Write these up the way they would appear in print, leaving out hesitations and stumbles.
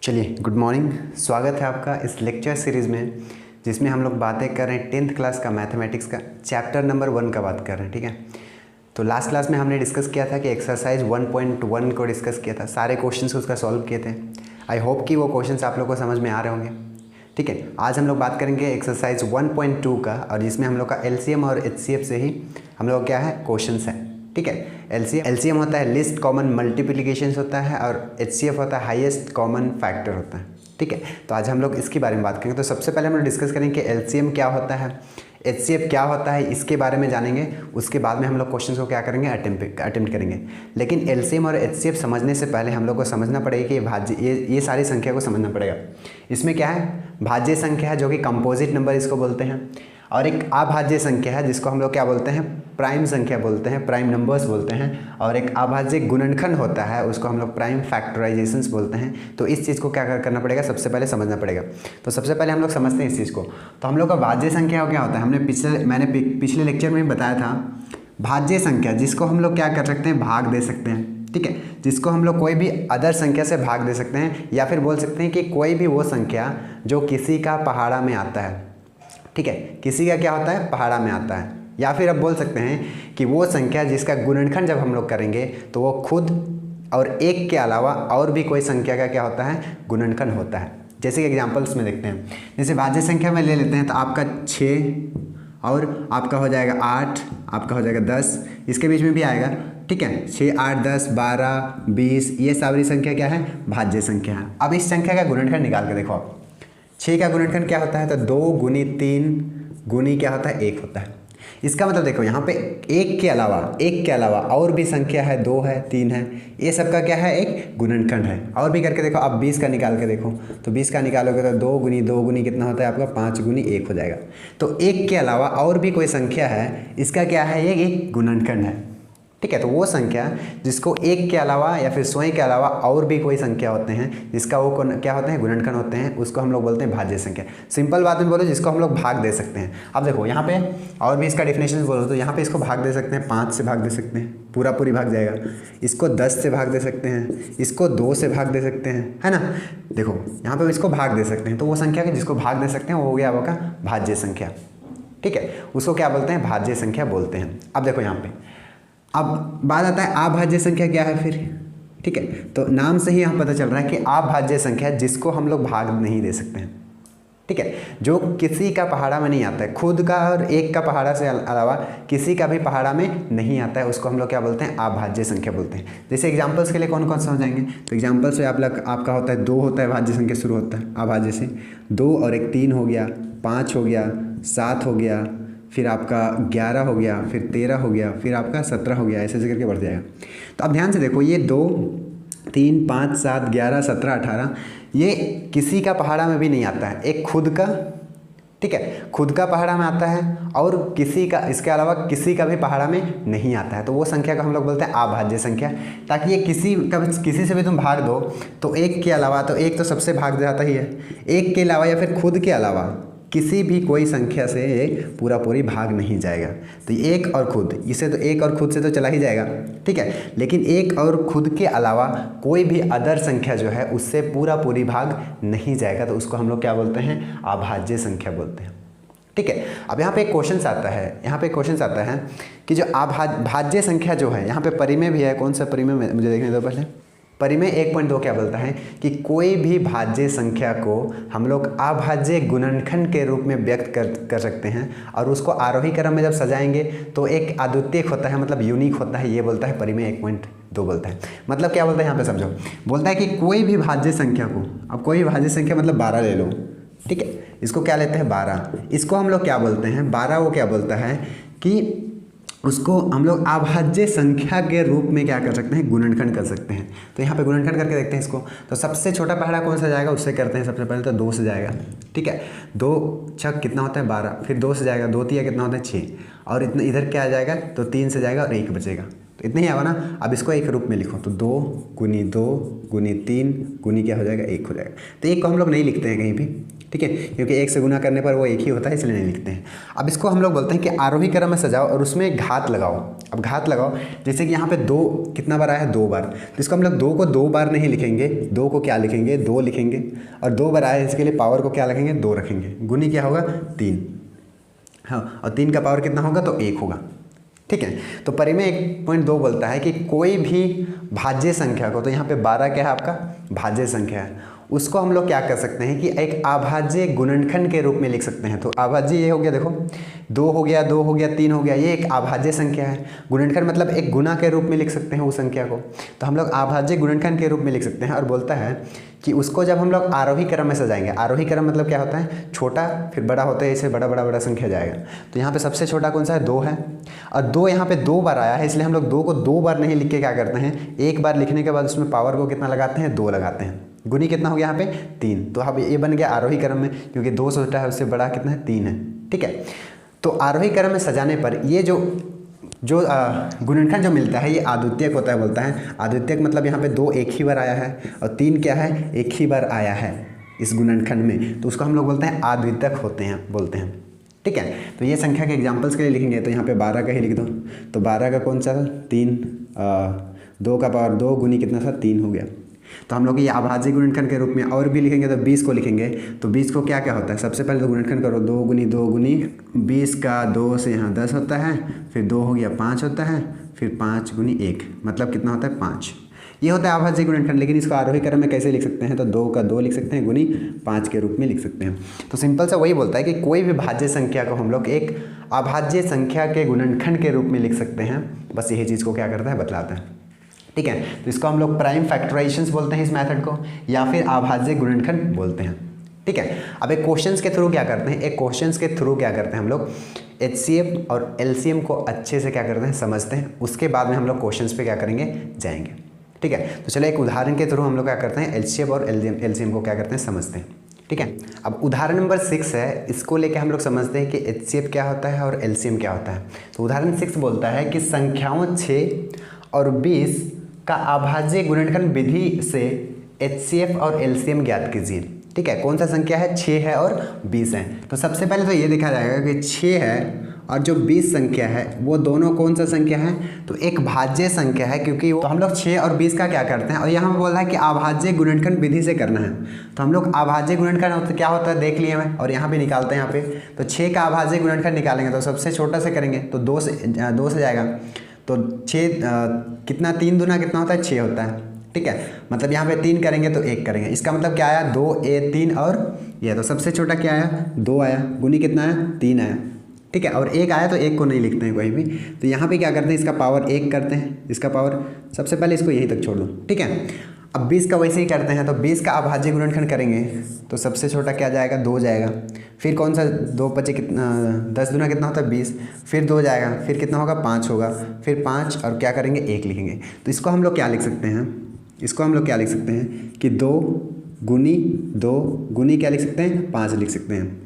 चलिए, good morning. स्वागत है आपका इस लेक्चर सीरीज़ में जिसमें हम लोग बातें कर रहे हैं 10th क्लास का मैथमेटिक्स का चैप्टर नंबर 1 का बात कर रहे हैं। ठीक है, तो लास्ट क्लास में हमने डिस्कस किया था कि एक्सरसाइज 1.1 को डिस्कस किया था, सारे क्वेश्चंस उसका सॉल्व किए थे। आई होप कि वो क्वेश्चंस आप लोग को समझ में आ रहे होंगे। ठीक है, आज हम लोग बात करेंगे एक्सरसाइज 1.2 का, और जिसमें हम लोग का एलसीएम और एचसीएफ से ही हम लोग क्या है क्वेश्चंस है। ठीक है, एलसीएम होता है लिस्ट कॉमन मल्टीप्लिकेशन होता है, और एचसीएफ होता है हाईएस्ट कॉमन फैक्टर होता है। ठीक है, तो आज हम लोग इसके बारे में बात करेंगे। तो सबसे पहले हम लोग डिस्कस करेंगे कि एलसीएम क्या होता है, एचसीएफ क्या होता है, इसके बारे में जानेंगे। उसके बाद में हम लोग क्वेश्चंस को क्या करेंगे, अटेम्प्ट करेंगे। लेकिन एलसीएम और एचसीएफ समझने से पहले हम लोग को समझना पड़ेगा कि भाज्य ये सारी संख्या को समझना पड़ेगा। इसमें क्या है, भाज्य संख्या है जो कि कंपोजिट नंबर इसको बोलते हैं, और एक अभाज्य संख्या है जिसको हम लोग क्या बोलते हैं, प्राइम संख्या बोलते हैं, प्राइम नंबर्स बोलते हैं, और एक अभाज्य गुणनखंड होता है उसको हम लोग प्राइम फैक्टराइजेशंस बोलते हैं। तो इस चीज़ को क्या करना पड़ेगा, सबसे पहले समझना पड़ेगा। तो सबसे पहले हम लोग समझते हैं इस चीज़ को। तो हम लोग का भाज्य संख्या क्या होता है, मैंने पिछले लेक्चर में बताया था। भाज्य संख्या जिसको हम लोग क्या कर सकते हैं, भाग दे सकते हैं। ठीक है, जिसको हम लोग कोई भी अदर संख्या से भाग दे सकते हैं, या फिर बोल सकते हैं कि कोई भी वो संख्या जो किसी का पहाड़ा में आता है। ठीक है, किसी का क्या होता है, पहाड़ा में आता है। या फिर अब बोल सकते हैं कि वो संख्या जिसका गुणनखंड जब हम लोग करेंगे तो वो खुद और एक के अलावा और भी कोई संख्या का क्या होता है, गुणनखंड होता है। जैसे कि एग्जांपल्स में देखते हैं, जैसे भाज्य संख्या में ले लेते हैं तो आपका 6 और आपका हो जाएगा 8, आपका हो जाएगा 10, इसके बीच में भी आएगा। ठीक है, 6, 8, 10, 12, 20, ये सारी संख्या क्या है, भाज्य संख्या है। अब इस संख्या का गुणनखंड निकाल के देखो आप। 6 का गुणनखंड क्या होता है, तो 2 गुनी 3 गुनी क्या होता है, 1 होता है। इसका मतलब देखो यहाँ पे एक के अलावा और भी संख्या है, 2 है, 3 है, ये सबका क्या है, एक गुणनखंड है। और भी करके देखो, अब 20 का निकाल के देखो, तो 20 का निकालोगे तो 2 गुनी कितना होता है आपका, 5 गुनी 1 हो जाएगा। तो एक के अलावा और भी कोई संख्या है, इसका क्या है, ये एक गुणनखंड है। ठीक है, तो वो संख्या जिसको एक के अलावा या फिर स्वयं के अलावा और भी कोई संख्या होते हैं, जिसका वो क्या होते हैं, गुणनखंड होते हैं, उसको हम लोग बोलते हैं भाज्य संख्या। सिंपल बात में बोलो, जिसको हम लोग भाग दे सकते हैं। अब देखो यहाँ पे और भी इसका डेफिनेशन बोलो तो यहाँ पे इसको भाग दे सकते हैं, 5 से भाग दे सकते हैं, पूरी भाग जाएगा। इसको 10 से भाग दे सकते हैं, इसको 2 से भाग दे सकते हैं, है ना। देखो यहाँ पर इसको भाग दे सकते हैं, तो वो संख्या जिसको भाग दे सकते हैं वो हो गया आपका भाज्य संख्या। ठीक है, उसको क्या बोलते हैं, भाज्य संख्या बोलते हैं। अब देखो यहाँ पे अब बात आता है अभाज्य संख्या क्या है फिर। ठीक है, तो नाम से ही यहाँ पता चल रहा है कि अभाज्य संख्या जिसको हम लोग भाग नहीं दे सकते हैं। ठीक है, जो किसी का पहाड़ा में नहीं आता है, खुद का और एक का पहाड़ा से अलावा किसी का भी पहाड़ा में नहीं आता है, उसको हम लोग क्या बोलते हैं, अभाज्य संख्या बोलते हैं। जैसे एग्जाम्पल्स के लिए कौन कौन सा हो जाएंगे, तो एग्जाम्पल्स में आपका होता है 2 होता है, भाज्य संख्या शुरू होता है अभाज्य से, 2 और 1 3 हो गया, 5 हो गया, 7 हो गया, फिर आपका 11 हो गया, फिर 13 हो गया, फिर आपका 17 हो गया, ऐसे ऐसे करके बढ़ जाएगा। तो अब ध्यान से देखो, ये 2 3 5 7 11 17 18 ये किसी का पहाड़ा में भी नहीं आता है, एक खुद का, ठीक है, खुद का पहाड़ा में आता है, और किसी का, इसके अलावा किसी का भी पहाड़ा में नहीं आता है। तो वो संख्या को हम लोग बोलते हैं अभाज्य संख्या। ताकि ये किसी से भी तुम भाग दो तो एक के अलावा, तो एक तो सबसे भाग जाता ही है, एक के अलावा या फिर खुद के अलावा किसी भी कोई संख्या से ये पूरी भाग नहीं जाएगा। तो एक और खुद, इसे तो एक और खुद से तो चला ही जाएगा। ठीक है, लेकिन एक और खुद के अलावा कोई भी अदर संख्या जो है उससे पूरी भाग नहीं जाएगा, तो उसको हम लोग क्या बोलते हैं, अभाज्य संख्या बोलते हैं। ठीक है, अब यहाँ पे एक क्वेश्चन आता है कि जो भाज्य संख्या जो है, यहाँ पे परिमेय भी है, कौन सा परिमेय मुझे देखने दो पहले। परिमेय 1.2 क्या बोलता है कि कोई भी भाज्य संख्या को हम लोग अभाज्य गुणनखंड के रूप में व्यक्त कर सकते हैं, और उसको आरोही क्रम में जब सजाएंगे तो एक अद्वितीय होता है, मतलब यूनिक होता है। ये बोलता है परिमेय 1.2 बोलता है। मतलब क्या बोलता है यहाँ पे समझो, बोलता है कि कोई भी भाज्य संख्या को, अब कोई भी भाज्य संख्या मतलब 12 ले लो। ठीक है, इसको क्या लेते हैं, 12, इसको हम लोग क्या बोलते हैं, 12 वो क्या बोलता है कि उसको हम लोग अभाज्य संख्या के रूप में क्या कर सकते हैं, गुणनखंड कर सकते हैं। तो यहाँ पे गुणनखंड करके देखते हैं इसको। तो सबसे छोटा पहाड़ा कौन सा जाएगा, उससे करते हैं। सबसे पहले तो 2 से जाएगा। ठीक है, 2 छक कितना होता है, 12, फिर 2 से जाएगा, 2 तिया कितना होता है, 6, और इतना इधर क्या आ जाएगा, तो 3 से जाएगा और 1 बचेगा। तो इतना ही आवा ना। अब इसको एक रूप में लिखो, तो 2 गुनी 2 गुनी 3 गुनी क्या हो जाएगा, 1 हो जाएगा। तो 1 को हम लोग नहीं लिखते हैं कहीं भी, ठीक है, क्योंकि एक से गुना करने पर वो एक ही होता है, इसलिए नहीं लिखते हैं। अब इसको हम लोग बोलते हैं कि आरोही क्रम में सजाओ और उसमें घात लगाओ। अब घात लगाओ, जैसे कि यहाँ पे 2 कितना बार आया है, 2 बार, तो इसको हम लोग 2 को 2 बार नहीं लिखेंगे, 2 को क्या लिखेंगे, 2 लिखेंगे, और 2 बार आया है इसके लिए पावर को क्या लिखेंगे, 2 रखेंगे, गुनी क्या होगा 3, हाँ, और 3 का पावर कितना होगा तो 1 होगा। ठीक है, तो परिमेय 1.2 बोलता है कि कोई भी भाज्य संख्या को, तो यहाँ पे 12 क्या है आपका भाज्य संख्या है, उसको हम लोग क्या कर सकते हैं कि एक अभाज्य गुणनखंड के रूप में लिख सकते हैं। तो अभाज्य ये हो गया, देखो 2 हो गया, 2 हो गया, 3 हो गया, ये एक अभाज्य संख्या है। गुणनखंड मतलब एक गुना के रूप में लिख सकते हैं उस संख्या को, तो हम लोग अभाज्य गुणनखंड के रूप में लिख सकते हैं। और बोलता है कि उसको जब हम लोग आरोही क्रम में सजाएंगे, आरोही क्रम मतलब क्या होता है, छोटा फिर बड़ा होता है, इससे बड़ा बड़ा बड़ा संख्या जाएगा। तो यहाँ पे सबसे छोटा कौन सा है, 2 है, और 2 यहाँ पे 2 बार आया है, इसलिए हम लोग 2 को 2 बार नहीं लिख के क्या करते हैं, एक बार लिखने के बाद उसमें पावर को कितना लगाते हैं, 2 लगाते हैं। गुनी कितना हो गया यहाँ पे 3, तो अब ये बन गया आरोही क्रम में, क्योंकि 2 से छोटा है उससे बड़ा कितना है 3 है। ठीक है, तो आरोही क्रम में सजाने पर ये जो गुणनखंड जो मिलता है ये अद्वितीयक होता है। बोलता है अद्वितीयक मतलब यहाँ पे 2 एक ही बार आया है और 3 क्या है, एक ही बार आया है इस गुणनखंड में, तो उसको हम लोग बोलते हैं अद्वितीयक होते हैं, बोलते हैं। ठीक है, तो ये संख्या के एग्जाम्पल्स के लिए लिखेंगे, तो यहाँ पे 12 का ही लिख दो, तो 12 का कौन सा था 3, 2 का पावर 2 गुनी कितना था 3 हो गया। तो हम लोग ये अभाज्य गुणनखंड के रूप में और भी लिखेंगे, तो 20 को लिखेंगे, तो 20 को क्या क्या होता है, सबसे पहले तो गुणनखंड करो, 2 गुनी 20 का 2 से यहाँ 10 होता है, फिर 2 हो गया 5 होता है, फिर 5 गुनी 1 मतलब कितना होता है 5। ये होता है अभाज्य गुणनखंड। लेकिन इसको आरोही क्रम में कैसे लिख सकते हैं, तो 2 का 2 लिख सकते हैं, गुनी 5 के रूप में लिख सकते हैं। तो सिंपल सा वही बोलता है कि कोई भी भाज्य संख्या को हम लोग एक अभाज्य संख्या के गुणनखंड के रूप में लिख सकते हैं, बस यही चीज़ को क्या करता है, बतलाता है। ठीक है, तो इसको हम लोग प्राइम फैक्टराइजेशंस बोलते हैं इस मेथड को, या फिर अभाज्य गुणनखंड बोलते हैं। ठीक है, अब एक क्वेश्चंस के थ्रू क्या करते हैं, एक क्वेश्चंस के थ्रू क्या करते हैं हम लोग HCF और LCM को अच्छे से क्या करते हैं, समझते हैं, उसके बाद में हम लोग क्वेश्चंस पे क्या करेंगे, जाएंगे। ठीक है, तो चलो एक उदाहरण के थ्रू हम लोग क्या करते हैं, HCF और LCM को क्या करते हैं, समझते हैं। ठीक है, अब उदाहरण नंबर 6 है, इसको लेके हम लोग समझते हैं कि HCF क्या होता है और LCM क्या होता है। तो उदाहरण 6 बोलता है कि संख्याओं 6 और 20 का अभाज्य गुणनखंड विधि से HCF और LCM ज्ञात कीजिए। ठीक है, कौन सा संख्या है, 6 है और 20 है। तो सबसे पहले तो ये देखा जाएगा कि 6 है और जो 20 संख्या है वो दोनों कौन सा संख्या है, तो एक भाज्य संख्या है, क्योंकि वो तो हम लोग 6 और 20 का क्या करते हैं, और यहाँ पर बोल रहा है कि अभाज्य गुणनखंड विधि से करना है। तो हम लोग अभाज्य गुणनखंड क्या होता है देख लिए मैं, और यहाँ पे निकालते हैं। यहाँ पे तो 6 का अभाज्य गुणनखंड निकालेंगे तो सबसे छोटा से करेंगे, तो 2 से जाएगा, तो 6 कितना 3 दूना कितना होता है 6 होता है। ठीक है, मतलब यहाँ पे 3 करेंगे तो 1 करेंगे, इसका मतलब क्या आया 2 3 और ये, तो सबसे छोटा क्या आया 2 आया, गुनी कितना आया 3 आया। ठीक है, और 1 आया तो 1 को नहीं लिखते हैं कोई भी, तो यहाँ पे क्या करते हैं, इसका पावर 1 करते हैं, इसका पावर सबसे पहले इसको यहीं तक छोड़ दो। ठीक है, अब 20 का वैसे ही करते हैं, तो 20 का अभाज्य गुणनखंड करेंगे तो सबसे छोटा क्या जाएगा 2 जाएगा, फिर कौन सा 2 बचे कितना 10 दूना कितना होता है 20, फिर 2 जाएगा, फिर कितना होगा 5 होगा, फिर 5 और क्या करेंगे 1 लिखेंगे। तो इसको हम लोग क्या लिख सकते हैं, इसको हम लोग क्या लिख सकते हैं कि 2 गुनी क्या लिख सकते हैं 5 लिख सकते हैं।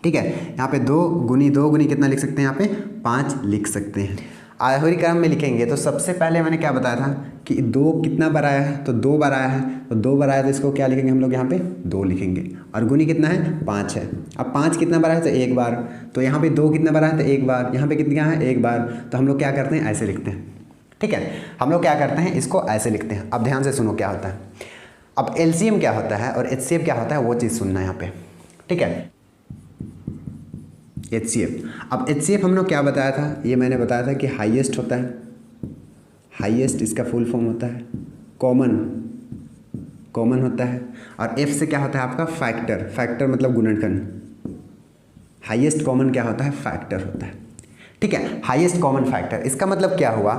ठीक है, यहाँ पे 2 गुनी कितना लिख सकते हैं, यहाँ पे 5 लिख सकते हैं। आरोही क्रम में लिखेंगे तो सबसे पहले मैंने क्या बताया था कि 2 कितना बार आया है, तो 2 बार आया है, तो 2 बार आया तो इसको क्या लिखेंगे हम लोग यहाँ पे 2 लिखेंगे, और गुनी कितना है 5 है। अब 5 कितना बार आया तो 1 बार, तो यहाँ पे 2 कितना बार आया तो 1 बार, यहाँ पे कितना है 1 बार, तो हम लोग क्या करते हैं ऐसे लिखते हैं। ठीक है, हम लोग क्या करते हैं इसको ऐसे लिखते हैं। अब ध्यान से सुनो क्या होता है, अब LCM क्या होता है और HCF क्या होता है वो चीज़ सुनना है यहाँ पे। ठीक है, HCF, अब HCF हम लोग क्या बताया था, ये मैंने बताया था कि हाईएस्ट होता है, हाईएस्ट इसका फुल फॉर्म होता है, कॉमन होता है, और F से क्या होता है आपका फैक्टर मतलब गुणनखंड, हाईएस्ट कॉमन क्या होता है फैक्टर होता है। ठीक है, हाईएस्ट कॉमन फैक्टर, इसका मतलब क्या हुआ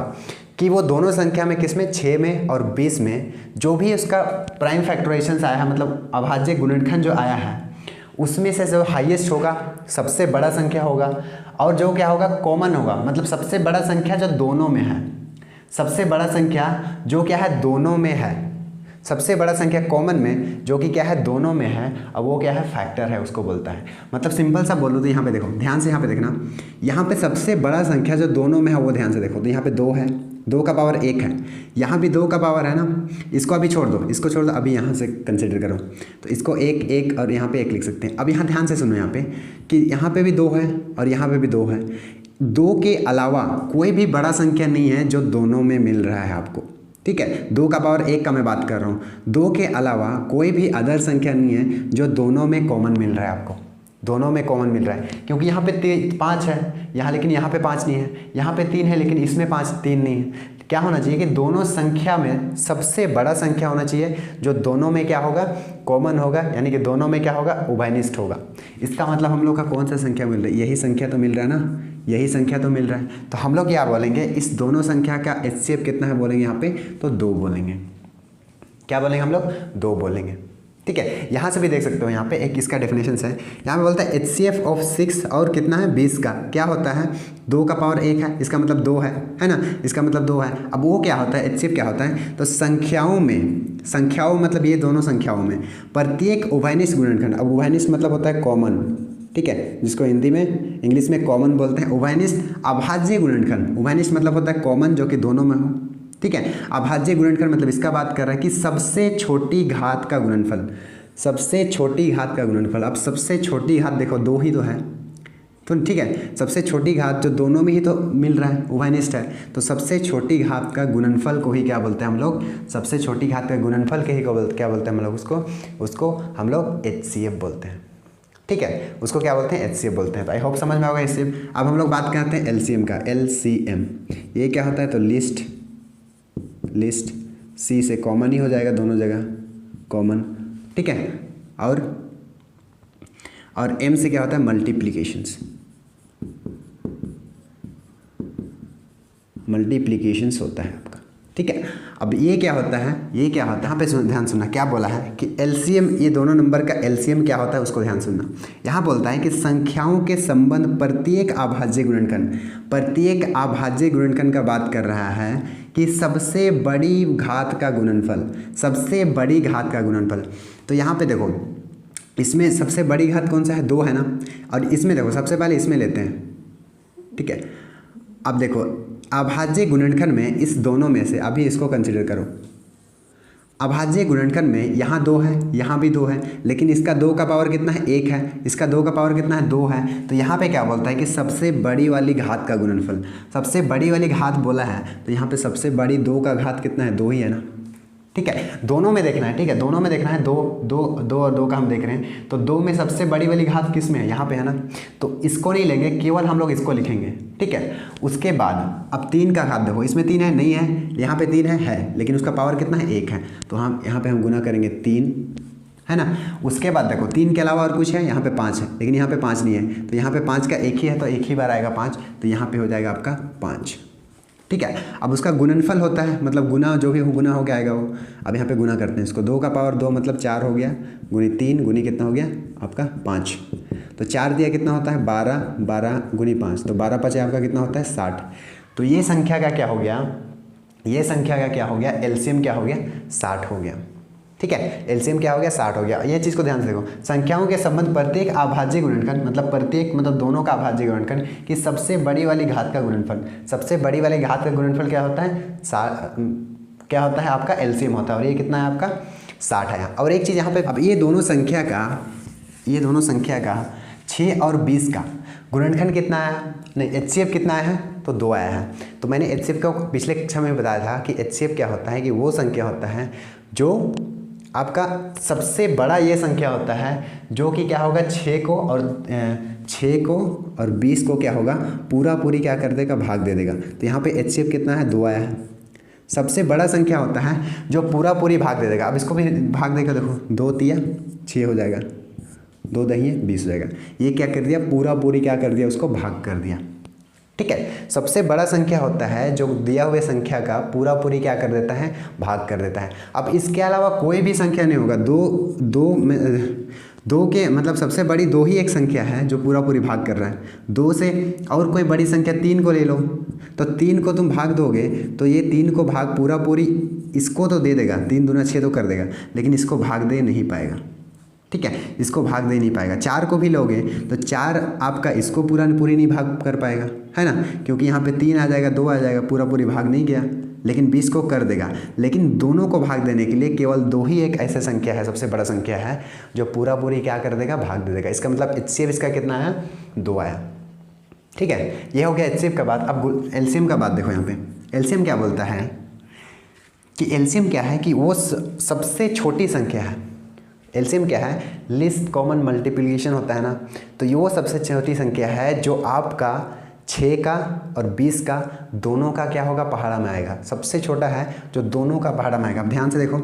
कि वो दोनों संख्या में किसमें 6 में और 20 में जो भी उसका प्राइम फैक्टराइजेशन आया है, मतलब अभाज्य गुणनखंड जो आया है उसमें से जो हाईएस्ट होगा सबसे बड़ा संख्या होगा, और जो क्या होगा कॉमन होगा, मतलब सबसे बड़ा संख्या जो दोनों में है, सबसे बड़ा संख्या जो क्या है दोनों में है, सबसे बड़ा संख्या कॉमन में जो कि क्या है दोनों में है, अब वो क्या है फैक्टर है, उसको बोलता है। मतलब सिंपल सा बोलो तो यहाँ पे देखो ध्यान से, यहाँ पे देखना, यहाँ पे सबसे बड़ा संख्या जो दोनों में है वो ध्यान से देखो, तो यहाँ पे 2 है, 2 का पावर 1 है, यहाँ भी 2 का पावर है ना, इसको अभी छोड़ दो, इसको छोड़ दो, अभी यहाँ से कंसिडर करो, तो इसको 1 1 और यहाँ पे 1 लिख सकते हैं। अब यहाँ ध्यान से सुनो यहाँ पे कि यहाँ पे भी 2 है और यहाँ पे भी 2 है, 2 के अलावा कोई भी बड़ा संख्या नहीं है जो दोनों में मिल रहा है आपको, ठीक है। 2 का पावर 1 का मैं बात कर रहा हूँ, 2 के अलावा कोई भी अदर संख्या नहीं है जो दोनों में कॉमन मिल रहा है आपको, दोनों में कॉमन मिल रहा है, क्योंकि यहाँ पे 5 है यहाँ, लेकिन यहाँ पे 5 नहीं है, यहाँ पे 3 है लेकिन इसमें 3 नहीं है। क्या होना चाहिए कि दोनों संख्या में सबसे बड़ा संख्या होना चाहिए जो दोनों में क्या होगा, कॉमन होगा, यानी कि दोनों में क्या होगा, उभयनिष्ठ होगा। इसका मतलब हम लोग का कौन सा संख्या मिल रहा है, यही संख्या तो मिल रहा है ना, यही संख्या तो मिल रहा है। तो हम लोग क्या बोलेंगे, इस दोनों संख्या का HCF कितना है बोलेंगे यहाँ पे, तो 2 बोलेंगे। क्या बोलेंगे हम लोग, 2 बोलेंगे, ठीक है। यहाँ से भी देख सकते हो, यहाँ पे एक इसका डेफिनेशन है, यहाँ पे बोलता है HCF ऑफ 6 और कितना है 20 का क्या होता है, 2 का पावर 1 है, इसका मतलब 2 है ना, इसका मतलब 2 है। अब वो क्या होता है, HCF क्या होता है, तो संख्याओं मतलब ये दोनों संख्याओं में प्रत्येक उभयनिष्ठ गुणनखंड, अब उभयनिष्ठ मतलब होता है कॉमन, ठीक है, जिसको हिंदी में इंग्लिश में कॉमन बोलते हैं। उभयनिष्ठ अभाज्य गुणनखंड, उभयनिष्ठ मतलब होता है कॉमन जो कि दोनों में हो, ठीक है। अभाज्य गुणनखंड मतलब इसका बात कर रहा है कि सबसे छोटी घात का गुणनफल, सबसे छोटी घात का गुणनफल। अब सबसे छोटी घात देखो 2 ही तो है, तो ठीक है, सबसे छोटी घात जो दोनों में ही तो मिल रहा है, उभयनिष्ठ है, तो सबसे छोटी घात का गुणनफल को ही क्या बोलते हैं हम लोग, सबसे छोटी घात का गुणनफल के ही क्या बोलते हैं हम लोग, उसको हम लोग HCF बोलते हैं, ठीक है, उसको क्या बोलते हैं, HCF बोलते हैं। तो आई होप समझ में होगा HCF। अब हम लोग बात करते हैं LCM का, LCM ये क्या होता है, तो लिस्ट C से कॉमन ही हो जाएगा, दोनों जगह कॉमन, ठीक है, और M से क्या होता है, मल्टीप्लीकेशंस होता है आपका, ठीक है। अब ये क्या होता है, यहाँ पे ध्यान सुनना, क्या बोला है कि LCM, ये दोनों नंबर का LCM क्या होता है उसको ध्यान सुनना। यहाँ बोलता है कि संख्याओं के संबंध प्रत्येक अभाज्य गुणनखंड का बात कर रहा है कि सबसे बड़ी घात का गुणनफल, तो यहाँ पे देखो इसमें सबसे बड़ी घात कौन सा है, 2 है ना, और इसमें देखो सबसे पहले इसमें लेते हैं, ठीक है। अब देखो अभाज्य गुणनखंड में इस दोनों में से, अभी इसको कंसिडर करो, अभाज्य गुणनखंड में यहाँ 2 है, यहाँ भी 2 है, लेकिन इसका 2 का पावर कितना है, 1 है, इसका 2 का पावर कितना है, 2 है। तो यहाँ पे क्या बोलता है कि सबसे बड़ी वाली घात का गुणनफल, सबसे बड़ी वाली घात बोला है, तो यहाँ पे सबसे बड़ी 2 का घात कितना है, 2 ही है ना, ठीक है। दोनों में देखना है, ठीक है, दोनों में देखना है, 2 और 2 का हम देख रहे हैं, तो 2 में सबसे बड़ी वाली घात किस में है, यहाँ पे है ना, तो इसको नहीं लेंगे, केवल हम लोग इसको लिखेंगे, ठीक है। उसके बाद अब 3 का घात देखो, इसमें 3 है, नहीं है, यहाँ पे 3 है, लेकिन उसका पावर कितना है, 1 है, तो हम यहाँ पे हम गुना करेंगे 3, है ना। उसके बाद देखो 3 के अलावा और कुछ है, यहाँ पे 5 है, लेकिन यहाँ पे 5 नहीं है, तो यहाँ पे 5 का 1 ही है, तो 1 ही बार आएगा 5, तो यहाँ पे हो जाएगा आपका 5, ठीक है। अब उसका गुणनफल होता है, मतलब गुना जो भी हो, गुना हो के आएगा वो। अब यहाँ पे गुना करते हैं इसको, 2 का पावर 2 मतलब 4 हो गया, गुनी 3 गुनी कितना हो गया आपका 5, तो 4 दिया कितना होता है 12, 12 गुनी 5, तो 12 5 आपका कितना होता है 60। तो ये संख्या का क्या हो गया, LCM क्या हो गया, 60 हो गया, ठीक है। LCM क्या हो गया, 60 हो गया। ये चीज़ को ध्यान से देखो, संख्याओं के संबंध प्रत्येक अभाज्य गुणनखंड मतलब दोनों का अभाज्य गुणनखंड की सबसे बड़ी वाली घात का गुणनफल, सबसे बड़ी वाली घात का गुणनफल क्या होता है, आपका LCM होता है, और ये कितना है आपका 60 है। और एक चीज़ यहाँ पे, अब ये दोनों संख्या का 6 और 20 का गुणनखंड कितना आया, नहीं HCF कितना आया है, तो 2 आया है। तो मैंने HCF को पिछले कक्षा में बताया था कि HCF क्या होता है, कि वो संख्या होता है जो आपका सबसे बड़ा ये संख्या होता है जो कि क्या होगा 6 को और 20 को क्या होगा पूरी क्या कर देगा, भाग दे देगा। तो यहाँ पे HCF कितना है, 2 आया है। सबसे बड़ा संख्या होता है जो पूरी भाग दे देगा। अब इसको भी भाग देगा, देखो 2 तिया 6 हो जाएगा, 2 दहिए 20 हो जाएगा। ये क्या कर दिया, पूरी क्या कर दिया, उसको भाग कर दिया, ठीक है। सबसे बड़ा संख्या होता है जो दिया हुए संख्या का पूरी क्या कर देता है, भाग कर देता है। अब इसके अलावा कोई भी संख्या नहीं होगा, दो के मतलब सबसे बड़ी 2 ही एक संख्या है जो पूरी भाग कर रहा है। 2 से और कोई बड़ी संख्या 3 को ले लो, तो 3 को तुम भाग दोगे तो ये 3 को भाग पूरी इसको तो दे देगा, 3 दूना 6 तो कर देगा, लेकिन इसको भाग दे नहीं पाएगा, ठीक है, इसको भाग दे नहीं पाएगा। 4 को भी लोगे तो 4 आपका इसको पूरी नहीं भाग कर पाएगा, है ना, क्योंकि यहाँ पे 3 आ जाएगा, 2 आ जाएगा, पूरी भाग नहीं गया। लेकिन 20 को कर देगा। लेकिन दोनों को भाग देने के लिए केवल 2 ही एक ऐसा संख्या है, सबसे बड़ा संख्या है, जो पूरी क्या कर देगा, भाग दे देगा। इसका मतलब HCF इसका कितना आया, 2 आया। ठीक है, ये हो गया HCF का बात। अब LCM का बात देखो। यहाँ पे LCM क्या बोलता है कि LCM क्या है कि वो सबसे छोटी संख्या है। LCM क्या है, लिस्ट कॉमन मल्टीप्लिकेशन होता है ना, तो ये वो सबसे छोटी संख्या है जो आपका 6 का और 20 का दोनों का क्या होगा, पहाड़ा में आएगा। सबसे छोटा है जो दोनों का पहाड़ा में आएगा। अब ध्यान से देखो,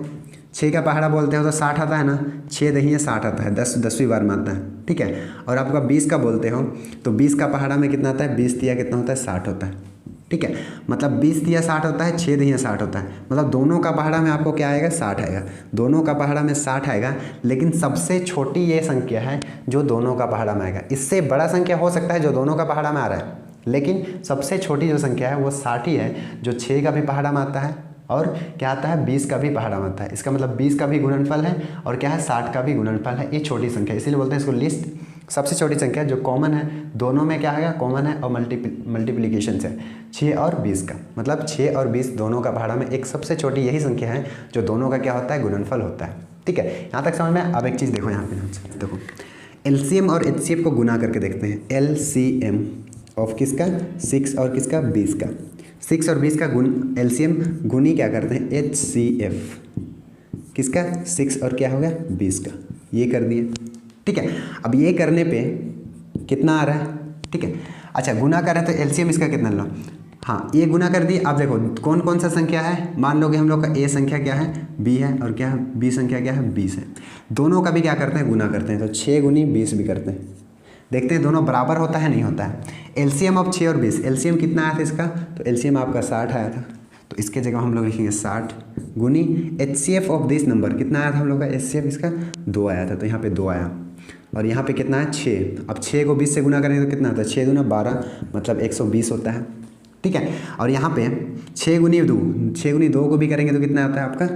6 का पहाड़ा बोलते हो तो 60 आता है ना, 6 दहिए 60 आता है, 10वीं बार में आता है। ठीक है, और आपका 20 का बोलते हो तो 20 का पहाड़ा में कितना आता है, 20 दिया कितना होता है, 60 होता है। ठीक है, मतलब 20 दिया 60 होता है, 6 दिया 60 होता है, मतलब दोनों का पहाड़ा में आपको क्या आएगा, 60 आएगा। दोनों का पहाड़ा में 60 आएगा, लेकिन सबसे छोटी ये संख्या है जो दोनों का पहाड़ा में आएगा। इससे बड़ा संख्या हो सकता है जो दोनों का पहाड़ा में आ रहा है, लेकिन सबसे छोटी जो संख्या है वो 60 ही है, जो 6 का भी पहाड़ा में आता है और क्या आता है, 20 का भी पहाड़ा में आता है। इसका मतलब 20 का भी गुणनफल है और क्या है, 60 का भी गुणनफल है। ये छोटी संख्या, इसीलिए बोलते हैं इसको लिस्ट, सबसे छोटी संख्या जो कॉमन है, दोनों में क्या है, कॉमन है और मल्टीप्लिकेशन से 6 और 20 का, मतलब 6 और 20 दोनों का पहाड़ा में एक सबसे छोटी यही संख्या है जो दोनों का क्या होता है, गुणनफल होता है। ठीक है, यहाँ तक समझ में। अब एक चीज़ देखो, यहाँ पे देखो LCM और HCF को गुना करके देखते हैं। LCM ऑफ किसका, 6 और किसका, 20 का। 6 और 20 का गुण LCM गुनी क्या करते हैं, HCF किसका, 6 और क्या हो गया, 20 का। ये कर दिए। ठीक है, अब ये करने पे कितना आ रहा है, ठीक है, अच्छा गुना कर रहे हैं तो LCM इसका कितना लो, हाँ ये गुना कर दिए। अब देखो कौन कौन सा संख्या है, मान लोगे हम लोग का A संख्या क्या है, B है, और क्या है, B संख्या क्या है, 20 है। दोनों का भी क्या करते हैं, गुना करते हैं, तो 6 गुनी 20 भी करते हैं। देखते हैं दोनों बराबर होता है नहीं होता है। LCM ऑफ 6 और 20, LCM कितना आया था इसका, तो LCM आपका 60 आया था, तो इसके जगह हम लोग लिखेंगे 60 गुनी HCF ऑफ दिस नंबर, कितना आया था हम लोग का, HCF इसका 2 आया था, तो यहाँ पे 2 आया। और यहाँ पे कितना है, 6। अब 6 को 20 से गुना करेंगे तो कितना आता है, 6 दूना 12, मतलब 120 होता है। ठीक है, और यहाँ पे 6 गुनी 2 को भी करेंगे तो कितना आता है आपका,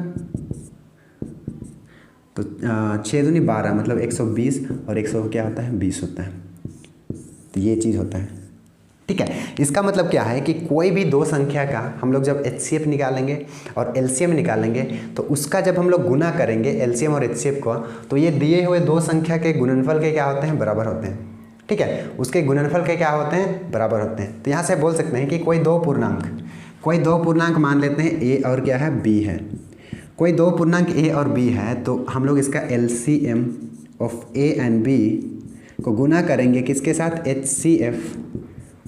तो 6 दूनी 12, मतलब 120, और 100 क्या होता है, 20 होता है। तो ये चीज़ होता है। ठीक है, इसका मतलब क्या है कि कोई भी दो संख्या का हम लोग जब HCF निकालेंगे और LCM निकालेंगे तो उसका जब हम लोग गुना करेंगे LCM और HCF को, तो ये दिए हुए दो संख्या के गुणनफल के क्या होते हैं, बराबर होते हैं। ठीक है, उसके गुणनफल के क्या होते हैं, बराबर होते हैं। तो यहाँ से बोल सकते हैं कि कोई दो पूर्णांक मान लेते हैं A और क्या है, B है। कोई दो पूर्णांक A और B है तो हम लोग इसका LCM of A and B को गुना करेंगे किसके साथ, HCF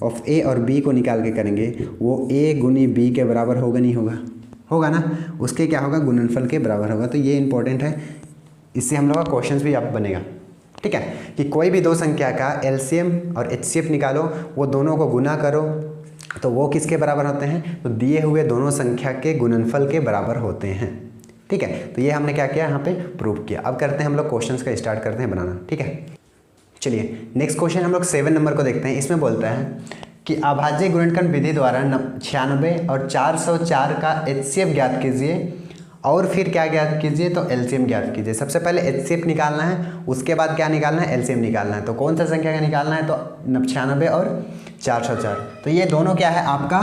ऑफ A और B को निकाल के करेंगे, वो A गुनी B के बराबर होगा नहीं होगा, होगा ना, उसके क्या होगा, गुणनफल के बराबर होगा। तो ये इंपॉर्टेंट है, इससे हम लोग का क्वेश्चन भी अब बनेगा। ठीक है, कि कोई भी दो संख्या का LCM और HCF निकालो, वो दोनों को गुना करो तो वो किसके बराबर होते हैं, तो दिए हुए दोनों संख्या के गुणनफल के बराबर होते हैं। ठीक है, तो ये हमने क्या किया, यहाँ पे प्रूव किया। अब करते हैं हम लोग क्वेश्चंस का स्टार्ट करते हैं बनाना। ठीक है, चलिए नेक्स्ट क्वेश्चन हम लोग 7 नंबर को देखते हैं। इसमें बोलता है कि अभाज्य गुणनखंड विधि द्वारा 96 और 404 का HCF ज्ञात कीजिए और फिर क्या ज्ञात कीजिए, तो LCM ज्ञात कीजिए। सबसे पहले HCF निकालना है, उसके बाद क्या निकालना है, LCM निकालना है। तो कौन सा संख्या का निकालना है, तो 96 और 404। तो ये दोनों क्या है आपका,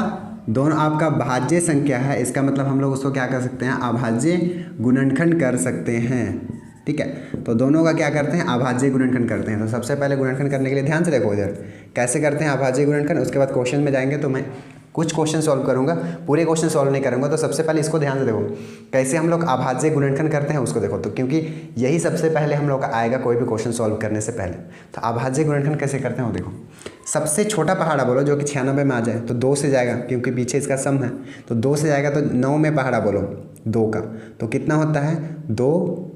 दोनों आपका भाज्य संख्या है। इसका मतलब हम लोग उसको क्या कर सकते हैं, अभाज्य गुणनखंड कर सकते हैं। ठीक है, तो दोनों का क्या करते हैं, अभाज्य गुणनखंड करते हैं। तो सबसे पहले गुणनखंड करने के लिए ध्यान से देखो इधर कैसे करते हैं अभाज्य गुणनखंड। उसके बाद क्वेश्चन में जाएंगे तो मैं कुछ क्वेश्चन सॉल्व करूंगा, पूरे क्वेश्चन सॉल्व नहीं करूंगा। तो सबसे पहले इसको ध्यान से देखो कैसे हम लोग अभाज्य गुणनखंड करते हैं, उसको देखो। तो क्योंकि यही सबसे पहले हम लोग का आएगा कोई भी क्वेश्चन सॉल्व करने से पहले। तो अभाज्य गुणनखंड कैसे करते हैं वो देखो। सबसे छोटा पहाड़ा बोलो जो कि 96 में आ जाए, तो 2 से जाएगा क्योंकि पीछे इसका सम है, तो 2 से जाएगा। तो 9 में पहाड़ा बोलो 2 का, तो कितना होता है, 2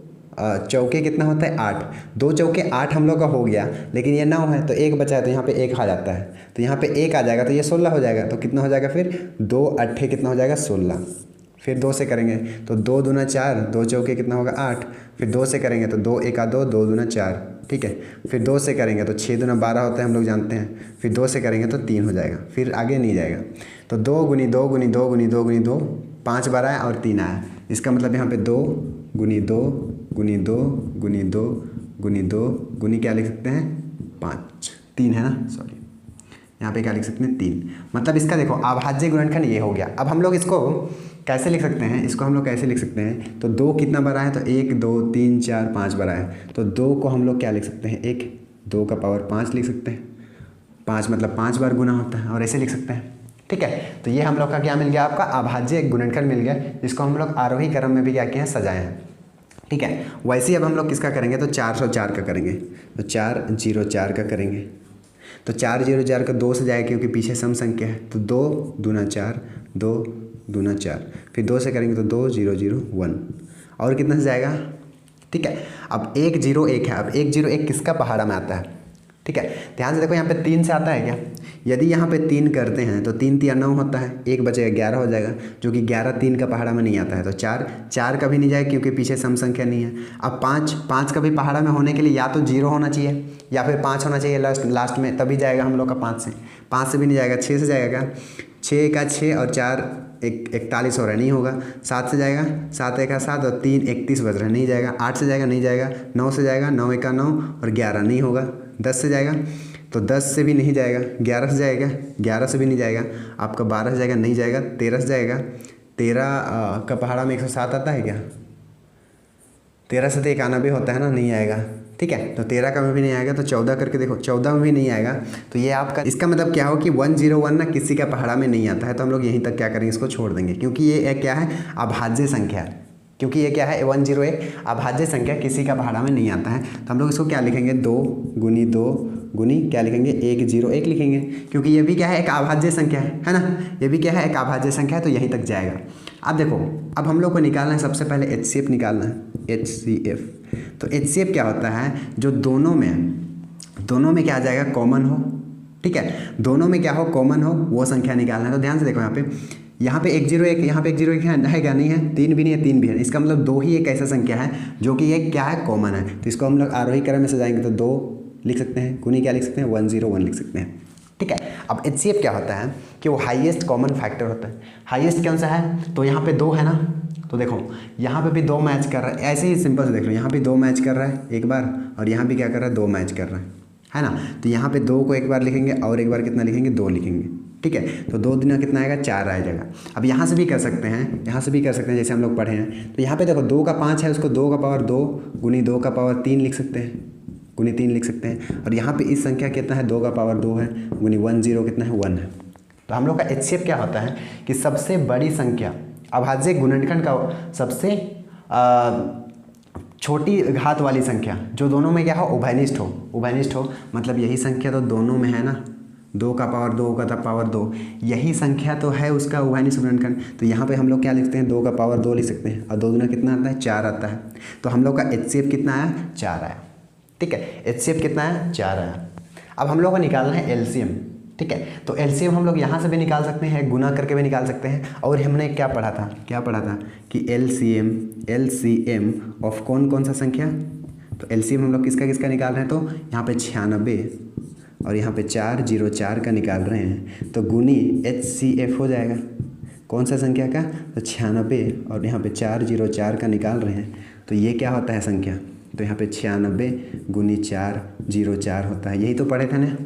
चौके कितना होता है, 8। 2 चौके 8 हम लोग का हो गया, लेकिन ये 9 है तो 1 बचा है, तो यहाँ पे 1 आ जाता है। तो यहाँ पे 1 आ जाएगा तो ये 16 हो जाएगा। तो कितना हो जाएगा फिर, 2 8 कितना हो जाएगा, 16। फिर 2 से करेंगे तो 2 दूना 4, 2 चौके कितना होगा 8। फिर 2 से करेंगे तो 2 1 2, 2 दूना 4। ठीक है, फिर 2 से करेंगे तो 6 दूना 12 होता है, हम लोग जानते हैं। फिर 2 से करेंगे तो 3 हो जाएगा, फिर आगे नहीं जाएगा। तो 2 गुनी 2 गुनी 2 गुनी 2 गुनी 2, 5 बार आया और 3 आया। इसका मतलब यहाँ पे 2 गुनी 2 गुनी 2 गुनी 2 गुनी 2 गुनी क्या लिख सकते हैं 5, 3 है ना, सॉरी यहाँ पे क्या लिख सकते हैं 3। मतलब इसका देखो अभाज्य गुणनखंड ये हो गया। अब हम लोग इसको कैसे लिख सकते हैं, इसको हम लोग कैसे लिख सकते हैं, तो 2 कितना बड़ा है, तो 1 2 3 4 5 बड़ा है, तो 2 को हम लोग क्या लिख सकते हैं 1 2 का पावर 5 लिख सकते हैं। 5 मतलब 5 बार गुना होता है और ऐसे लिख सकते हैं। ठीक है, तो ये हम लोग का क्या मिल गया, आपका अभाज्य गुणनखंड मिल गया, जिसको हम लोग आरोही क्रम में भी क्या किए हैं, सजाए हैं। ठीक है, वैसे ही अब हम लोग किसका करेंगे, तो 404 का करेंगे, तो 404 का करेंगे, तो 404 का 2 से जाएगा क्योंकि पीछे सम संख्या है, तो 2 दूना 4 2 दूना 4, फिर 2 से करेंगे तो 2 0 0 1 और कितना से जाएगा। ठीक है, अब 101 है, अब 101 किसका पहाड़ा में आता है। ठीक है, ध्यान से देखो यहाँ पे 3 से आता है क्या, यदि यहाँ पे 3 करते हैं तो 3 3 9 होता है, 1 बचेगा 11 हो जाएगा, जो कि 11 3 का पहाड़ा में नहीं आता है, तो 4 का भी नहीं जाएगा क्योंकि पीछे सम संख्या नहीं है। अब 5 का भी पहाड़ा में होने के लिए या तो 0 होना चाहिए या फिर 5 होना चाहिए लास्ट में, तभी जाएगा हम लोग का 5 से भी नहीं जाएगा, 6 से जाएगा क्या, 6 का 6 और 4 41 हो रहा है, नहीं होगा। 7 से जाएगा, 7 1 7 और 3 31 बज रहा है, नहीं जाएगा। 8 से जाएगा, नहीं जाएगा। 9 से जाएगा, 9 1 9 और 11 नहीं होगा। 10 से जाएगा तो 10 से भी नहीं जाएगा। 11 से जाएगा, 11 से भी नहीं जाएगा। आपका 12 से जाएगा, नहीं जाएगा। 13 से जाएगा, 13 का पहाड़ा में 107 आता है क्या, 13 से तो 91 होता है ना, नहीं आएगा। ठीक है, तो 13 का में भी नहीं आएगा, तो 14 करके देखो, 14 में भी नहीं आएगा। तो ये आपका, इसका मतलब क्या हो कि 101 ना किसी का पहाड़ा में नहीं आता है, तो हम लोग यहीं तक क्या करेंगे, इसको छोड़ देंगे, क्योंकि ये क्या है, अभाज्य संख्या है। क्योंकि ये क्या है 101 अभाज्य संख्या किसी का पहाड़ा में नहीं आता है, तो हम लोग इसको क्या लिखेंगे 2 गुनी क्या लिखेंगे 101 लिखेंगे, क्योंकि ये भी क्या है एक अभाज्य संख्या है ना, ये भी क्या है एक अभाज्य संख्या है, तो यहीं तक जाएगा। अब देखो, अब हम लोग को निकालना है, सबसे पहले HCF निकालना है, HCF। तो HCF क्या होता है, जो दोनों में क्या आ जाएगा, कॉमन हो। ठीक है, दोनों में क्या हो, कॉमन हो, वो संख्या निकालना है। तो ध्यान से देखो, यहाँ पे 101, यहाँ पे 101 है क्या, नहीं है। 3 भी नहीं है, 3 भी है, इसका मतलब 2 ही एक ऐसा संख्या है जो कि ये क्या है, कॉमन है। तो इसको हम लोग आरोही क्रम में सजाएंगे, तो 2 लिख सकते हैं, गुनी क्या लिख सकते हैं 101 लिख सकते हैं। ठीक है, अब HCF क्या होता है कि वो हाईएस्ट कॉमन फैक्टर होता है। हाईएस्ट कौन सा है, तो यहाँ पे 2 है ना, तो देखो यहाँ पे भी 2 मैच कर रहा है, ऐसे ही सिंपल से देख लो, यहाँ भी 2 मैच कर रहा है एक बार, और यहाँ भी क्या कर रहा है 2 मैच कर रहा है ना। तो यहाँ पे 2 को एक बार लिखेंगे और एक बार कितना लिखेंगे 2 लिखेंगे। ठीक है, तो 2 दिन कितना आएगा 4 आ जाएगा। अब यहाँ से भी कर सकते हैं, जैसे हम लोग पढ़े हैं। तो यहाँ पे देखो 2 का 5 है, उसको 2 का पावर 2 गुनी 2 का पावर 3 लिख सकते हैं, गुनी 3 लिख सकते हैं। और यहाँ पे इस संख्या कितना है, 2 का पावर 2 है, गुनी 10 कितना है 1 है। तो हम लोग का HCF क्या होता है कि सबसे बड़ी संख्या, अभाज्य गुणनखंड का सबसे छोटी घात वाली संख्या, जो दोनों में क्या हो, उभयनिष्ठ हो। मतलब यही संख्या तो दोनों में है ना, 2 का पावर 2 का पावर 2, यही संख्या तो है उसका उभयनिष्ठ गुणनखंड। तो यहाँ पे हम लोग क्या लिखते हैं, 2 का पावर 2 लिख सकते हैं, और 2 दूना कितना आता है 4 आता है। तो हम लोग का HCF कितना आया, 4 आया। ठीक है, HCF कितना है, 4 आया। अब हम लोग को निकालना है LCM। ठीक है, तो LCM हम लोग यहाँ से भी निकाल सकते हैं, गुना करके भी निकाल सकते हैं। और हमने क्या पढ़ा था कि LCM ऑफ कौन सा संख्या, तो LCM हम लोग किसका निकाल रहे हैं, तो यहाँ पे 96 और यहाँ पे 404 का निकाल रहे हैं, तो गुनी HCF हो जाएगा कौन सा संख्या का, तो 96 और यहाँ पे 404 का निकाल रहे हैं, तो ये क्या होता है संख्या, तो यहाँ पे 96 गुनी 404 होता है। यही तो पढ़े थे ना।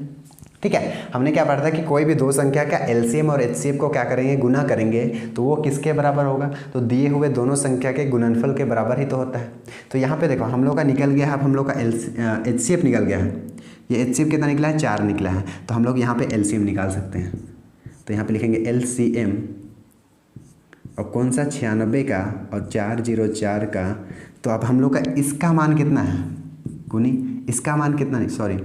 ठीक है, हमने क्या पढ़ा था कि कोई भी दो संख्या का LCM और HCF को क्या करेंगे, गुना करेंगे, तो वो किसके बराबर होगा, तो दिए हुए दोनों संख्या के गुणनफल के बराबर ही तो होता है। तो यहाँ पे देखो हम लोग का निकल गया है, अब हम लोग का HCF निकल गया है। ये HCF कितना निकला है, 4 निकला है। तो हम लोग यहाँ पे LCM निकाल सकते हैं। तो यहाँ पे लिखेंगे LCM और कौन सा 96 का और 404 का। तो अब हम लोग का इसका मान कितना है, गुनी इसका मान कितना, नहीं सॉरी,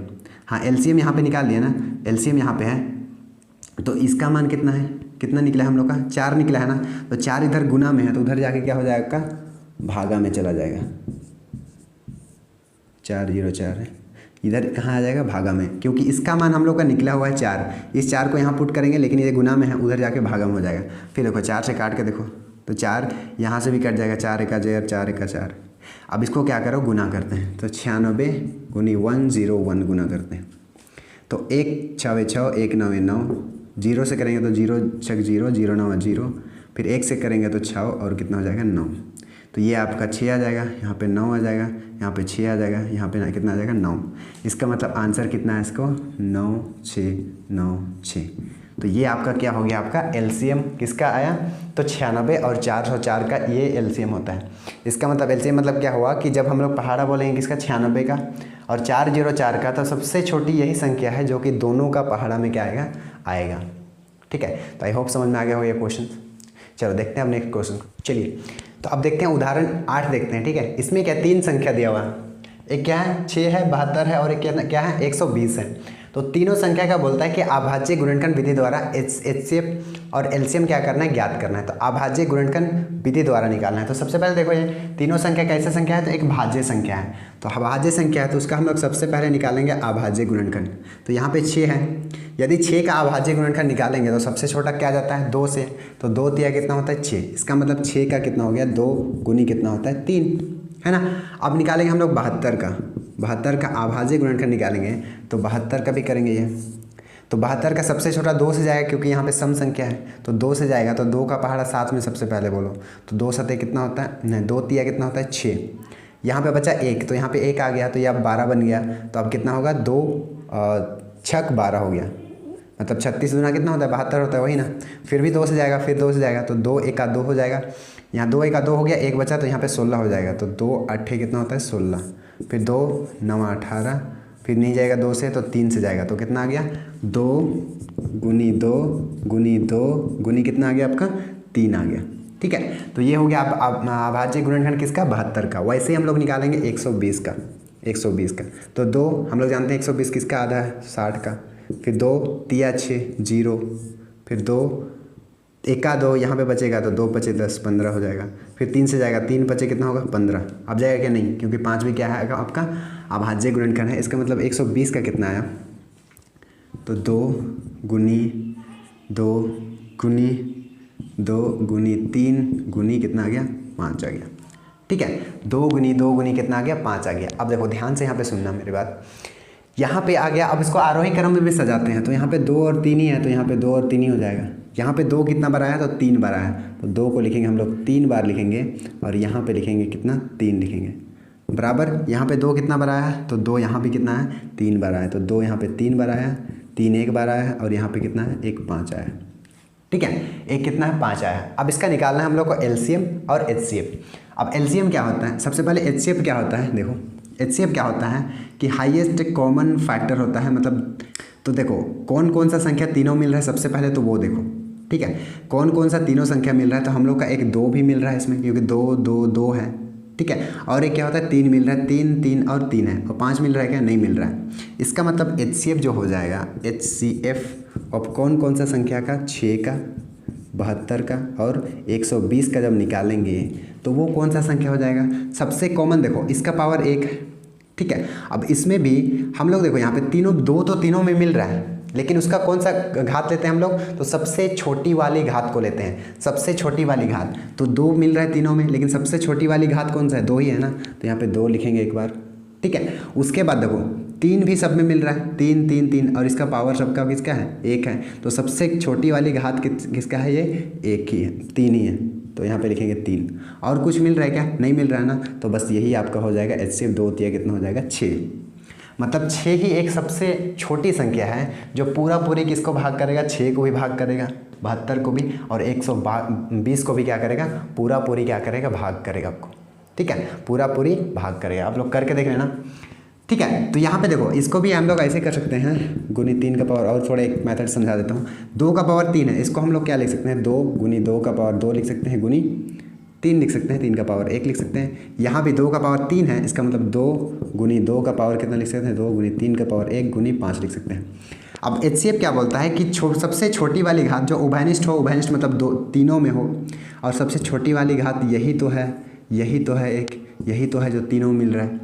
हाँ LCM यहाँ पे निकाल लिया ना, LCM यहाँ पे है, तो इसका मान कितना है, कितना निकला है हम लोग का, 4 निकला है ना। तो 4 इधर गुना में है, तो उधर जाके क्या हो जाएगा, भागा में चला जाएगा। 404 है, इधर कहाँ आ जाएगा, भागा में, क्योंकि इसका मान हम लोग का निकला हुआ है 4। इस 4 को यहाँ पुट करेंगे, लेकिन ये गुना में है, उधर जाके भागा में हो जाएगा। फिर देखो 4 से काट के देखो, तो 4 यहाँ से भी कट जाएगा, 4 एका 4। अब इसको क्या करो, गुना करते हैं। तो 96 गुनी 101 गुना करते हैं। तो 1 6 6, 1 9 9, 0 से करेंगे तो 0 6 0, 0 9 0, फिर 1 से करेंगे तो 6 और कितना हो जाएगा 9। तो ये आपका 6 आ जाएगा, यहाँ पे 9 आ जाएगा, यहाँ पे 6 आ जाएगा, यहाँ पे कितना आ जाएगा 9। इसका मतलब आंसर कितना है इसको 9 6 9 6। तो ये आपका क्या हो गया, आपका एलसीएम किसका आया, तो 96 और 404 का ये एलसीएम होता है। इसका मतलब एलसीएम मतलब क्या हुआ कि जब हम लोग पहाड़ा बोलेंगे किसका 96 का और 404 का, तो सबसे छोटी यही संख्या है जो कि दोनों का पहाड़ा में क्या आएगा आएगा। ठीक है, तो आई होप समझ में आ गया हो ये क्वेश्चन। चलो देखते हैं अब नेक्स्ट क्वेश्चन। चलिए तो अब देखते हैं उदाहरण 8 देखते हैं। ठीक है, इसमें क्या 3 संख्या दिया हुआ है, एक क्या है 6 है, 72 है और एक क्या है 120 है। तो तीनों संख्या का बोलता है कि अभाज्य गुणनखंड विधि द्वारा एचसीएफ और एलसीएम क्या करना है, ज्ञात करना है। तो अभाज्य गुणनखंड विधि द्वारा निकालना है। तो सबसे पहले देखो ये तीनों संख्या कैसे संख्या है, तो एक भाज्य संख्या है। तो अभाज्य संख्या है तो उसका हम लोग सबसे पहले निकालेंगे अभाज्य गुणनखंड। तो यहाँ पे 6 है, यदि 6 का अभाज्य गुणनखंड निकालेंगे तो सबसे छोटा क्या जाता है 2 से, तो 2 तिया कितना होता है 6। इसका मतलब 6 का कितना हो गया 2 गुनी कितना होता है 3, है ना। अब निकालेंगे हम लोग 72 का, 72 का अभाज्य गुणनखंड निकालेंगे तो 72 का भी करेंगे ये। तो 72 का सबसे छोटा 2 से जाएगा क्योंकि यहाँ पे सम संख्या है, तो 2 से जाएगा। तो 2 का पहाड़ा 7 में सबसे पहले बोलो, तो 2 सतह कितना होता है, नहीं 2 तिया कितना होता है 6। यहाँ पे बचा 1, तो यहाँ पे 1 आ गया तो ये अब 12 बन गया। तो अब कितना होगा 2 छक 12 हो गया, मतलब 36 गुना कितना होता है 72 होता है, वही ना। फिर भी 2 से जाएगा, फिर 2 से जाएगा तो 2 1 2 हो जाएगा। यहाँ 2 1 2 हो गया, 1 बचा तो यहाँ पे 16 हो जाएगा। तो 2 8 कितना होता है 16, फिर 2 9 18, फिर नहीं जाएगा 2 से तो 3 से जाएगा। तो कितना आ गया 2 गुनी 2 गुनी 2 गुनी कितना आ गया आपका 3 आ गया। ठीक है, तो ये हो गया आप अभाज्य गुणनखंड किसका 72 का। वैसे ही हम लोग निकालेंगे 120 का, 120 का। तो 2 हम लोग जानते हैं 120 किसका आधा है 60 का, फिर 2 तिया 6 0, फिर 2 1 2 यहाँ पे बचेगा तो 2 बचे 10 15 हो जाएगा। फिर 3 से जाएगा, 3 बचे कितना होगा 15। अब जाएगा क्या नहीं, क्योंकि 5 भी क्या है आपका अभाज्य गुणनखंड है। इसका मतलब 120 का कितना आया, तो 2 गुनी 2 गुनी 2 गुनी 3 गुनी कितना आ गया 5 आ गया। ठीक है, 2 गुनी कितना आ गया 5 आ गया। अब देखो ध्यान से यहाँ पे सुनना मेरी बात, यहाँ पे आ गया। अब इसको आरोही क्रम में भी सजाते हैं, तो यहाँ पे 2 और 3 ही है, तो यहाँ पे 2 और 3 ही हो जाएगा। यहाँ पे 2 कितना बार आया, तो 3 बार आया, तो 2 को लिखेंगे हम लोग 3 बार लिखेंगे, और यहाँ पे लिखेंगे कितना 3 लिखेंगे, बराबर। यहाँ पे 2 कितना बार आया है, तो 2 यहाँ पे कितना है 3 बार आया, तो 2 यहाँ पे 3 बार आया, 3 1 बार आया है, और यहाँ पे कितना है 1 5 आया। ठीक है, 1 कितना है 5 आया। अब इसका निकालना है हम लोग को एलसीएम और एचसीएफ। अब एलसीएम क्या होता है, सबसे पहले एचसीएफ क्या होता है, देखो एचसीएफ क्या होता है कि हाईएस्ट कॉमन फैक्टर होता है। मतलब तो देखो कौन कौन सा संख्या तीनों मिल रहा है, सबसे पहले तो वो देखो। ठीक है, कौन कौन सा तीनों संख्या मिल रहा है, तो हम लोग का एक 2 भी मिल रहा है इसमें, क्योंकि 2 2 2 है। ठीक है, और एक क्या होता है 3 मिल रहा है, 3 3 और 3 है, और 5 मिल रहा है क्या, नहीं मिल रहा है। इसका मतलब एचसीएफ जो हो जाएगा, एचसीएफ अब कौन कौन सा संख्या का 6 का 72 का और 120 का जब निकालेंगे तो वो कौन सा संख्या हो जाएगा, सबसे कॉमन देखो इसका पावर 1 है। ठीक है, अब इसमें भी हम लोग देखो यहाँ पे तीनों 2 तो तीनों में मिल रहा है, लेकिन उसका कौन सा घात लेते हैं हम लोग, तो सबसे छोटी वाली घात को लेते हैं, सबसे छोटी वाली घात। तो 2 मिल रहा है तीनों में, लेकिन सबसे छोटी वाली घात कौन सा है 2 ही है ना, तो यहाँ पे 2 लिखेंगे एक बार। ठीक है, उसके बाद देखो 3 भी सब में मिल रहा है, 3 3 3, और इसका पावर सबका किसका है 1 है, तो सबसे छोटी वाली घात किसका है, ये 1 ही है, 3 ही है, तो यहाँ पे लिखेंगे 3। और कुछ मिल रहा है क्या, नहीं मिल रहा है ना, तो बस यही आपका हो जाएगा एचसीएफ। 2 तिया कितना हो जाएगा 6, मतलब 6 ही एक सबसे छोटी संख्या है जो पूरा पूरी किसको भाग करेगा, 6 को भी भाग करेगा, 72 को भी, और 120 को भी क्या करेगा, पूरा पूरी क्या करेगा, भाग करेगा आपको। ठीक है, पूरा पूरी भाग करेगा। आप लोग करके देख लेना। ठीक है, तो यहाँ पे देखो इसको भी हम लोग ऐसे कर सकते हैं, गुनी 3 का पावर, और थोड़ा एक मेथड समझा देता हूँ। 2 का पावर 3 है, इसको हम लोग क्या लिख सकते हैं, 2 गुनी 2 का पावर 2 लिख सकते हैं, गुनी 3 लिख सकते हैं, 3 का पावर 1 लिख सकते हैं। यहाँ भी 2 का पावर 3 है, इसका मतलब 2 गुनी 2 का पावर कितना लिख सकते हैं, 2 गुनी 3 का पावर 1 गुनी 5 लिख सकते हैं। अब एचसीएफ क्या बोलता है कि सबसे छोटी वाली घात जो उभयनिष्ठ हो, उभयनिष्ठ मतलब तीनों में हो, और सबसे छोटी वाली घात यही तो है, यही तो है एक, यही तो है जो तीनों मिल रहा है,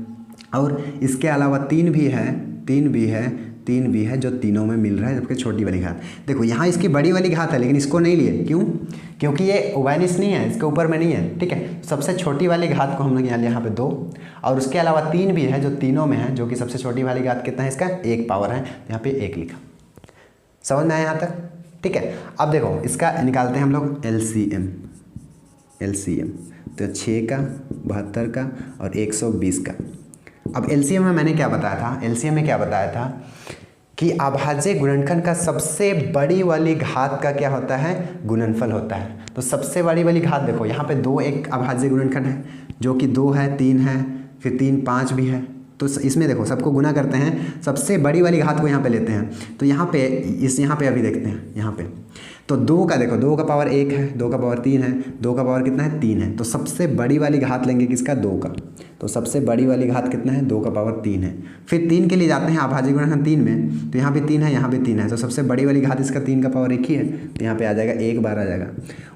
और इसके अलावा 3 भी है, 3 भी है, 3 भी है जो तीनों में मिल रहा है, जबकि छोटी वाली घात देखो यहाँ इसकी बड़ी वाली घात है, लेकिन इसको नहीं लिए, क्यों, क्योंकि ये उभयनिष्ठ नहीं है, इसके ऊपर में नहीं है। ठीक है, सबसे छोटी वाली घात को हम लोग यहाँ पे 2, और उसके अलावा 3 भी है जो तीनों में है, जो कि सबसे छोटी वाली घात कितना है इसका 1 पावर है, यहाँ पे 1 लिखा। समझ में आया यहाँ तक। ठीक है, अब देखो इसका निकालते हैं हम लोग एलसीएम। एलसीएम तो 6 का, 72 का और 120 का। अब एलसीएम में मैंने क्या बताया था, एलसीएम में क्या बताया था कि अभाज्य गुणनखंड का सबसे बड़ी वाली घात का क्या होता है, गुणनफल होता है। तो सबसे बड़ी वाली घात देखो यहाँ पे 2 एक अभाज्य गुणनखंड है जो कि 2 है, 3 है, फिर 3 5 भी है। तो इसमें देखो सबको गुना करते हैं, सबसे बड़ी वाली घात को यहाँ पे लेते हैं। तो यहाँ पे अभी देखते हैं यहाँ पे, तो 2 का देखो 2 का पावर 1 है, 2 का पावर 3 है, 2 का पावर कितना है, 3 है। तो सबसे बड़ी वाली घात लेंगे किसका, 2 का। तो सबसे बड़ी वाली घात कितना है, 2 का पावर 3 है। फिर 3 के लिए जाते हैं अभाज्य गुणनखंड 3 में, तो यहाँ पे 3 है, यहाँ पे 3 है। तो सबसे बड़ी वाली घात इसका 3 का पावर 1 ही है, तो यहाँ पे आ जाएगा 1 बार आ जाएगा।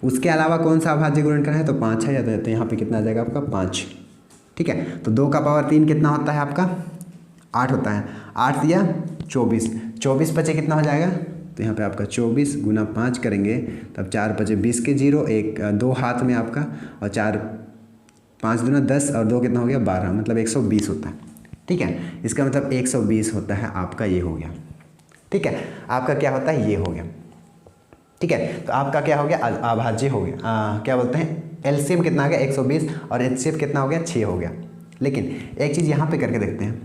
उसके अलावा कौन सा अभाज्य गुणनखंड है, तो 5 है, तो यहाँ पे कितना आ जाएगा आपका 5। ठीक है, तो 2 का पावर 3 कितना होता है आपका, 8 होता है। 8 या 24, 24 बचे कितना हो जाएगा, तो यहाँ पे आपका 24 गुना 5 करेंगे, तब 4 बचे 20 के 0, 2 हाथ में आपका, और 4 5 दूना 10 और 2 कितना हो गया 12, मतलब 120 होता है। ठीक है, इसका मतलब 120 होता है आपका, ये हो गया। ठीक है, आपका क्या होता है, ये हो गया। ठीक है, तो आपका क्या हो गया, अभाज्य हो गया, क्या बोलते हैं, एलसीएम कितना आ गया 120 और एचसीएफ कितना हो गया 6 हो गया। लेकिन एक चीज़ यहाँ पे करके देखते हैं,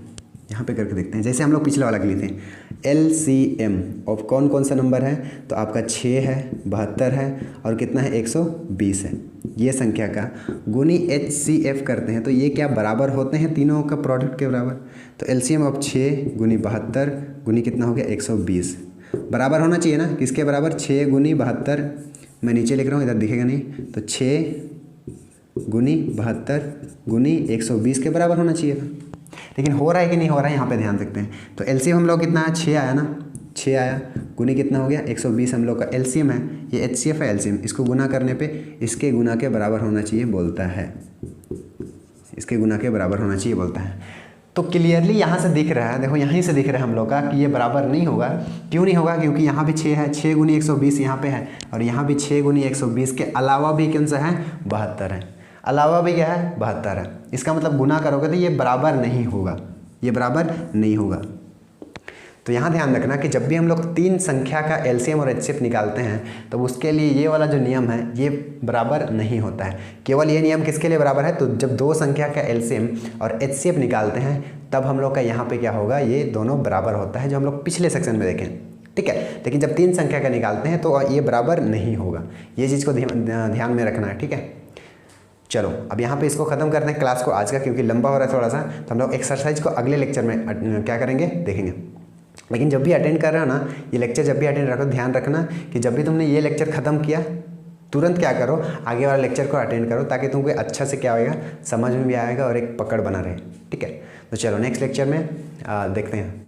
यहाँ पे करके देखते हैं, जैसे हम लोग पिछले वाला के लिए थे। एलसीएम ऑफ कौन कौन सा नंबर है, तो आपका 6 है, 72 है और कितना है 120 है। ये संख्या का गुनी एचसीएफ करते हैं तो ये क्या बराबर होते हैं, तीनों का प्रोडक्ट के बराबर। तो एलसीएम ऑफ 6 गुनी 72 गुनी कितना हो गया 120, बराबर होना चाहिए ना, किसके बराबर, 6 गुनी 72, मैं नीचे लिख रहा हूँ इधर दिखेगा नहीं, तो 6 गुनी 72 गुनी 120 के बराबर होना चाहिए था। लेकिन हो रहा है कि नहीं हो रहा है, यहाँ पे ध्यान रखते हैं। तो एलसीएम हम लोग कितना है, 6 आया ना, 6 आया, गुनी कितना हो गया 120 हम लोग का एलसीएम है, ये एचसीएफ है एलसीएम, इसको गुना करने पे इसके गुना के बराबर होना चाहिए बोलता है, इसके गुना के बराबर होना चाहिए बोलता है। तो क्लियरली यहाँ से दिख रहा है, देखो यहीं से दिख रहा है हम लोग का कि ये बराबर नहीं होगा। क्यों नहीं होगा, क्योंकि यहाँ भी 6 है, 6 गुनी 120 यहाँ पे है, और यहाँ भी 6 गुनी 120 के अलावा भी कौन सा है 72 है, अलावा भी क्या है 72 है। इसका मतलब गुना करोगे तो ये बराबर नहीं होगा, ये बराबर नहीं होगा। तो यहाँ ध्यान रखना कि जब भी हम लोग 3 संख्या का एलसीएम और एचसीएफ निकालते हैं तो उसके लिए ये वाला जो नियम है ये बराबर नहीं होता है। केवल ये नियम किसके लिए बराबर है, तो जब 2 संख्या का एलसीएम और एचसीएफ निकालते हैं तब हम लोग का यहाँ पे क्या होगा, ये दोनों बराबर होता है, जो हम लोग पिछले सेक्शन में देखें। ठीक है, लेकिन जब 3 संख्या का निकालते हैं तो ये बराबर नहीं होगा, ये चीज़ को ध्यान में रखना है। ठीक है, चलो अब यहाँ पे इसको ख़त्म करते हैं क्लास को आज का, क्योंकि लंबा हो रहा है थोड़ा सा। तो हम लोग एक्सरसाइज को अगले लेक्चर में क्या करेंगे देखेंगे। लेकिन जब भी अटेंड कर रहे हो ना, ये लेक्चर जब भी अटेंड रखो, ध्यान रखना कि जब भी तुमने ये लेक्चर ख़त्म किया तुरंत क्या करो, आगे वाला लेक्चर को अटेंड करो, ताकि तुमको अच्छा से क्या होगा, समझ में भी आएगा और एक पकड़ बना रहे। ठीक है, तो चलो नेक्स्ट लेक्चर में देखते हैं।